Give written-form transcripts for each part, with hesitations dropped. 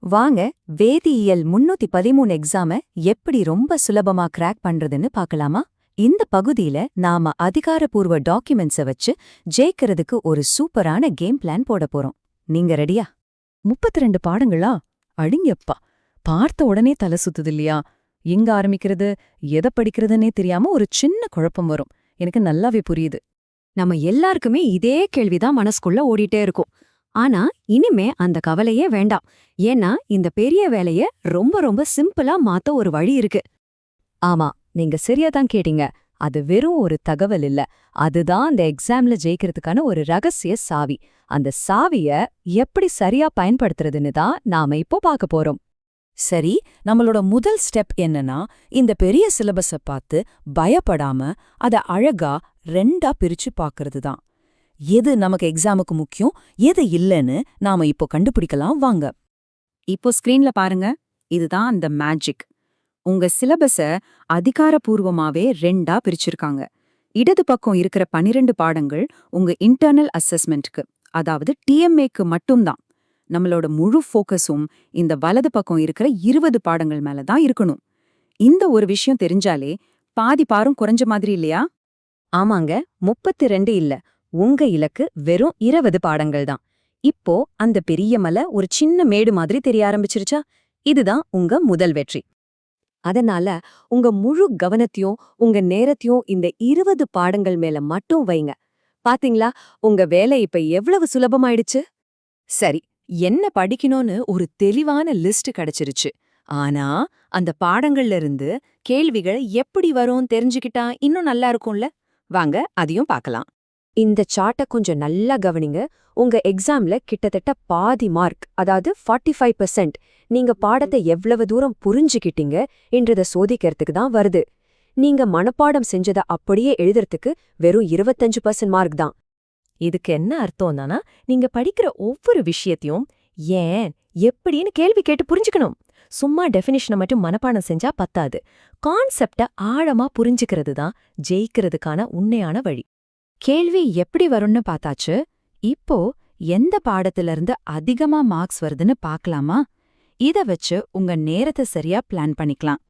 வாங்க வேதியியல் 313 எக்ஸாம எப்படி ரொம்ப சுலபமா கிராக் பண்றதுன்னு பார்க்கலாமா? இந்த பகுதியில நாம அதிகாரப்பூர்வ டாக்குமெண்ட்ஸ வச்சு ஜெயிக்கிறதுக்கு ஒரு சூப்பரான கேம் பிளான் போட போறோம். நீங்க ரெடியா? 32 பாடங்களா? அடிங்கப்பா! பார்த்த உடனே தலை சுத்துது இல்லையா? எங்க ஆரம்பிக்கிறது, எதை படிக்கிறதுன்னே தெரியாம ஒரு சின்ன குழப்பம் வரும். எனக்கு நல்லாவே புரியுது. நம்ம எல்லாருக்குமே இதே கேள்விதான் மனசுக்குள்ள ஓடிட்டே இருக்கும். ஆனா இனிமே அந்த கவலையே வேண்டாம். ஏன்னா இந்த பெரிய வேலைய ரொம்ப ரொம்ப சிம்பிளா மாத்த ஒரு வழி இருக்கு. ஆமா, நீங்க சரியாதான் கேட்டீங்க. அது வெறும் ஒரு தகவல் இல்ல. அதுதான் அந்த எக்ஸாம்ல ஜெயிக்கிறதுக்கான ஒரு ரகசிய சாவி. அந்த சாவிய எப்படி சரியா பயன்படுத்துறதுன்னு தான் நாம இப்போ பார்க்க போறோம். சரி, நம்மளோட முதல் ஸ்டெப் என்னன்னா, இந்த பெரிய சிலபஸ பார்த்து பயப்படாம அத அழகா 2ஆ பிரிச்சு பார்க்கறது தான். எது நமக்கு எக்ஸாமுக்கு முக்கியம், எது இல்லைன்னு நாம இப்போ கண்டுபிடிக்கலாம் வாங்க. இப்போ ஸ்கிரீன்ல பாருங்க, இதுதான் அந்த மேஜிக். உங்க சிலபஸ அதிகாரப்பூர்வமாவே 2ஆ பிரிச்சிருக்காங்க. இடது பக்கம் இருக்கிற 12 பாடங்கள் உங்க இன்டர்னல் அசஸ்மெண்ட்க்கு, அதாவது டிஎம்ஏக்கு மட்டும்தான். நம்மளோட முழு ஃபோக்கஸும் இந்த வலது பக்கம் இருக்கிற 20 பாடங்கள் மேல தான் இருக்கணும். இந்த ஒரு விஷயம் தெரிஞ்சாலே பாதி பாரம் குறைஞ்ச மாதிரி இல்லையா? ஆமாங்க, 32 இல்ல. உங்க இலக்கு வெறும் 20 பாடங்கள் தான். இப்போ அந்த பெரிய மலை ஒரு சின்ன மேடு மாதிரி தெரிய ஆரம்பிச்சிருச்சா? இதுதான் உங்க முதல் வெற்றி. அதனால உங்க முழு கவனத்தையும் உங்க நேரத்தையும் இந்த 20 பாடங்கள் மேல மட்டும் வைங்க. பாத்தீங்களா, உங்க வேலை இப்ப எவ்வளவு சுலபமாயிடுச்சு? சரி, என்ன படிக்கணும்னு ஒரு தெளிவான லிஸ்ட் கிடைச்சிருச்சு. ஆனா அந்த பாடங்கள்ல இருந்து கேள்விகள் எப்படி வரும் தெரிஞ்சுக்கிட்டா இன்னும் நல்லா இருக்கும்ல? வாங்க அதையும் பார்க்கலாம். இந்த சார்ட்ட கொஞ்சம் நல்லா கவனிங்க. உங்க எக்ஸாம்ல கிட்டத்தட்ட பாதி மார்க், அதாவது 45% நீங்க பாடத்தை எவ்வளவு தூரம் புரிஞ்சுக்கிட்டீங்க என்றத சோதிக்கிறதுக்கு தான் வருது. நீங்க மனப்பாடம் செஞ்சத அப்படியே எழுதுறதுக்கு வெறும் 25% மார்க் தான். இதுக்கு என்ன அர்த்தம்னா, நீங்க படிக்கிற ஒவ்வொரு விஷயத்தையும் ஏன், எப்படின்னு கேள்வி கேட்டு புரிஞ்சுக்கணும். சும்மா டெஃபினிஷனை மட்டும் மனப்பாடம் செஞ்சா பத்தாது. கான்செப்ட ஆழமா புரிஞ்சுக்கிறது தான் ஜெயிக்கிறதுக்கான உண்மையான வழி. கேள்வி எப்படி வரும்னு பார்த்தாச்சு. இப்போ எந்த பாடத்துல இருந்து அதிகமா மார்க்ஸ் வருதுன்னு பார்க்கலாமா? இத வச்சு உங்க நேரத்தை சரியா பிளான் பண்ணிக்கலாம்.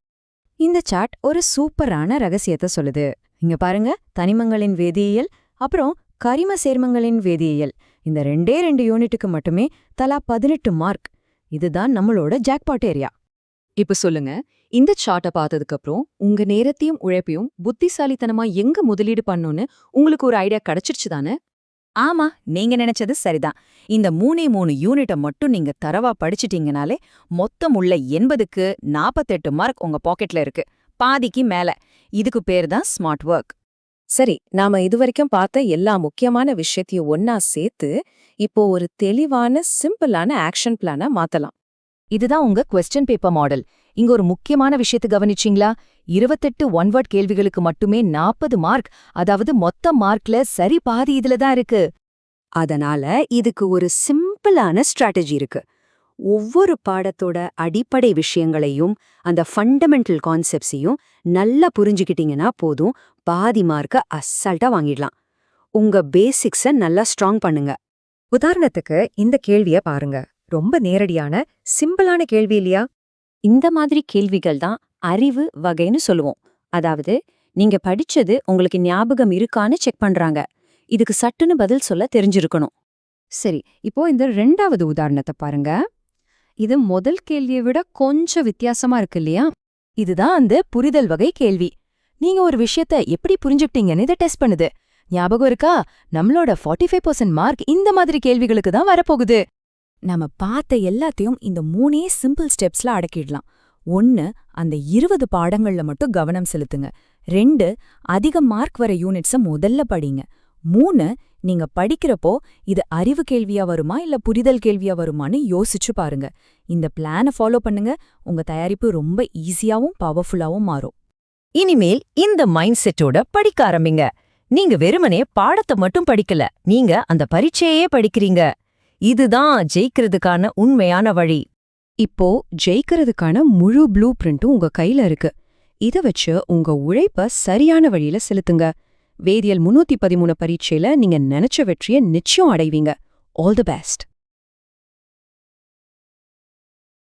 இந்த சார்ட் ஒரு சூப்பரான ரகசியத்தை சொல்லுது. இங்க பாருங்க, தனிமங்களின் வேதியியல் அப்புறம் கரிம சேர்மங்களின் வேதியியல், இந்த 2 யூனிட்டுக்கு மட்டுமே தலா 18 மார்க். இதுதான் நம்மளோட ஜாக்பாட் ஏரியா. இப்ப சொல்லுங்க, இந்த சார்ட்டை பார்த்ததுக்கு அப்புறம் உங்க நேரத்தையும் உழைப்பையும் புத்திசாலித்தனமா எங்க முதலீடு பண்ணணும்னு உங்களுக்கு ஒரு ஐடியா கிடைச்சிருச்சு தானே? ஆமா, நீங்க நினைச்சது சரிதான். இந்த 3 யூனிட்டை மட்டும் நீங்க தரவா படிச்சிட்டீங்கனாலே மொத்தம் உள்ள 80க்கு 48 மார்க் உங்க பாக்கெட்ல இருக்கு. பாதிக்கு மேல. இதுக்கு பேர் தான் ஸ்மார்ட் ஒர்க். சரி, நாம இதுவரைக்கும் பார்த்த எல்லா முக்கியமான விஷயத்தையும் ஒன்னா சேர்த்து இப்போ ஒரு தெளிவான சிம்பிளான ஆக்ஷன் பிளானா மாத்தலாம். இதுதான் உங்க கொஸ்டின் பேப்பர் மாடல். இங்க ஒரு முக்கியமான விஷயத்தை கவனிச்சிங்களா? 28 ஒன்வர்ட் கேள்விகளுக்கு மட்டுமே 40 மார்க், அதாவது மொத்த மார்க்ல சரி பாதி இதுல தான் இருக்கு. அதனால இதுக்கு ஒரு சிம்பிளான ஸ்ட்ராட்டஜி இருக்கு. ஒவ்வொரு பாடத்தோட அடிப்படை விஷயங்களையும் அந்த ஃபண்டமெண்டல் கான்செப்ட்ஸையும் நல்லா புரிஞ்சுக்கிட்டீங்கன்னா போதும், பாதி மார்க்க அசால்ட்டா வாங்கிடலாம். உங்க பேசிக்ஸ நல்லா ஸ்ட்ராங் பண்ணுங்க. உதாரணத்துக்கு இந்த கேள்விய பாருங்க. ரொம்ப நேரடியான சிம்பிளான கேள்வி இல்லையா? இந்த மாதிரி கேள்விகள் தான் அறிவு வகைன்னு சொல்லுவோம். அதாவது நீங்க படிச்சது உங்களுக்கு ஞாபகம் இருக்கான்னு செக் பண்றாங்க. இதுக்கு சட்டுன்னு பதில் சொல்ல தெரிஞ்சிருக்கணும். சரி, இப்போ இந்த 2வது உதாரணத்தை பாருங்க. இது முதல் கேள்வியை விட கொஞ்சம் வித்தியாசமா இருக்கு இல்லையா? இதுதான் அந்த புரிதல் வகை கேள்வி. நீங்க ஒரு விஷயத்த எப்படி புரிஞ்சுக்கிட்டீங்கன்னு இதை டெஸ்ட் பண்ணுது. ஞாபகம் இருக்கா? நம்மளோட 45% மார்க் இந்த மாதிரி கேள்விகளுக்கு தான் வரப்போகுது. நம்ம பார்த்த எல்லாத்தையும் இந்த 3 சிம்பிள் ஸ்டெப்ஸ்ல அடக்கிடலாம். 1, அந்த 20 பாடங்கள்ல மட்டும் கவனம் செலுத்துங்க. 2, அதிக மார்க் வர யூனிட்ஸ முதல்ல படிங்க. 3, நீங்க படிக்கிறப்போ இது அறிவு கேள்வியா வருமா இல்ல புரிதல் கேள்வியா வருமான்னு யோசிச்சு பாருங்க. இந்த பிளானை ஃபாலோ பண்ணுங்க. உங்க தயாரிப்பு ரொம்ப ஈஸியாவும் பவர்ஃபுல்லாவும் மாறும். இனிமேல் இந்த மைண்ட் செட்டோட படிக்க ஆரம்பிங்க. நீங்க வெறுமனே பாடத்தை மட்டும் படிக்கல, நீங்க அந்த பரீட்சையே படிக்கிறீங்க. இதுதான் ஜெயிக்கிறதுக்கான உண்மையான வழி. இப்போ ஜெயிக்கிறதுக்கான முழு ப்ளூ பிரிண்ட்டும் உங்க கையில இருக்கு. இத வச்சு உங்க உழைப்ப சரியான வழியில செலுத்துங்க. வேதியியல் 313 பரீட்சையில நீங்க நினைச்ச வெற்றியை நிச்சயம் அடைவீங்க. All the best.